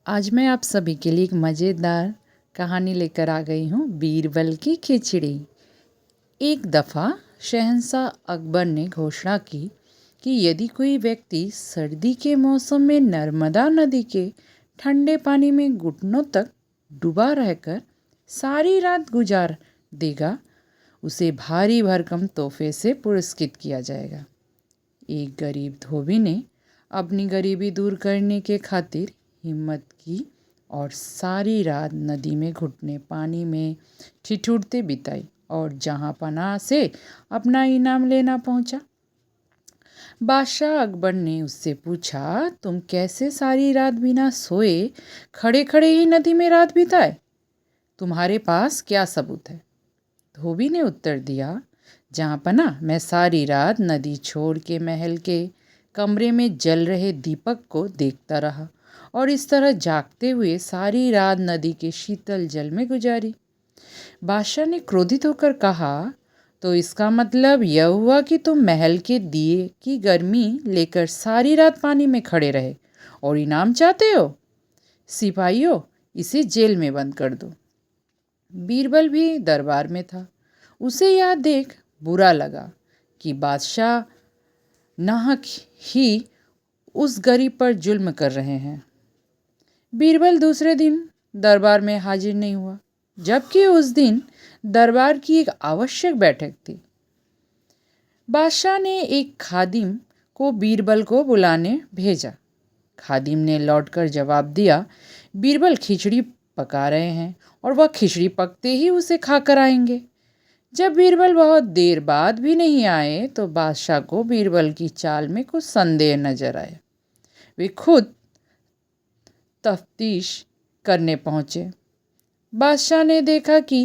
आज मैं आप सभी के लिए एक मज़ेदार कहानी लेकर आ गई हूँ, बीरबल की खिचड़ी। एक दफ़ा शहंशाह अकबर ने घोषणा की कि यदि कोई व्यक्ति सर्दी के मौसम में नर्मदा नदी के ठंडे पानी में घुटनों तक डूबा रहकर सारी रात गुजार देगा, उसे भारी भरकम तोहफे से पुरस्कृत किया जाएगा। एक गरीब धोबी ने अपनी गरीबी दूर करने के खातिर हिम्मत की और सारी रात नदी में घुटने पानी में ठिठुरते बिताई और जहाँ पनाह से अपना इनाम लेना पहुँचा। बादशाह अकबर ने उससे पूछा, तुम कैसे सारी रात बिना सोए खड़े खड़े ही नदी में रात बिताए? तुम्हारे पास क्या सबूत है? धोबी ने उत्तर दिया, जहाँ पनाह मैं सारी रात नदी छोड़ के महल के कमरे में जल रहे दीपक को देखता रहा और इस तरह जागते हुए सारी रात नदी के शीतल जल में गुजारी। बादशाह ने क्रोधित होकर कहा, तो इसका मतलब यह हुआ कि तुम महल के दिए की गर्मी लेकर सारी रात पानी में खड़े रहे और इनाम चाहते हो? सिपाहियों, इसे जेल में बंद कर दो। बीरबल भी दरबार में था। उसे यह देख बुरा लगा कि बादशाह नाहक ही उस गरीब पर जुल्म कर रहे हैं। बीरबल दूसरे दिन दरबार में हाजिर नहीं हुआ, जबकि उस दिन दरबार की एक आवश्यक बैठक थी। बादशाह ने एक खादिम को बीरबल को बुलाने भेजा। खादिम ने लौटकर जवाब दिया, बीरबल खिचड़ी पका रहे हैं और वह खिचड़ी पकते ही उसे खाकर आएंगे। जब बीरबल बहुत देर बाद भी नहीं आए तो बादशाह को बीरबल की चाल में कुछ संदेह नजर आया। वे खुद तफ्तीश करने पहुँचे। बादशाह ने देखा कि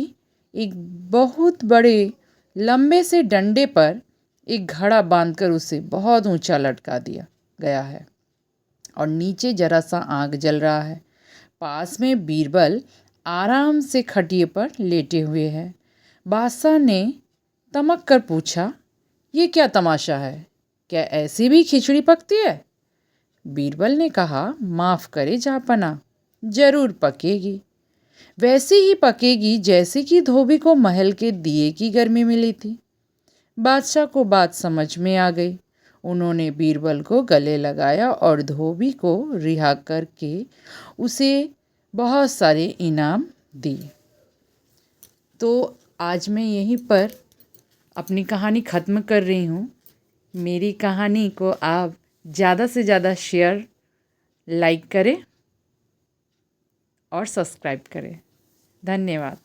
एक बहुत बड़े लंबे से डंडे पर एक घड़ा बांधकर उसे बहुत ऊंचा लटका दिया गया है और नीचे जरा सा आग जल रहा है। पास में बीरबल आराम से खटिए पर लेटे हुए हैं। बादशाह ने तमक कर पूछा, ये क्या तमाशा है? क्या ऐसी भी खिचड़ी पकती है? बीरबल ने कहा, माफ़ करे जहाँपनाह, जरूर पकेगी। वैसी ही पकेगी जैसे कि धोबी को महल के दिए की गर्मी मिली थी। बादशाह को बात समझ में आ गई। उन्होंने बीरबल को गले लगाया और धोबी को रिहा करके उसे बहुत सारे इनाम दिए। तो आज मैं यहीं पर अपनी कहानी ख़त्म कर रही हूँ। मेरी कहानी को आप ज़्यादा से ज़्यादा शेयर, लाइक करें और सब्सक्राइब करें। धन्यवाद।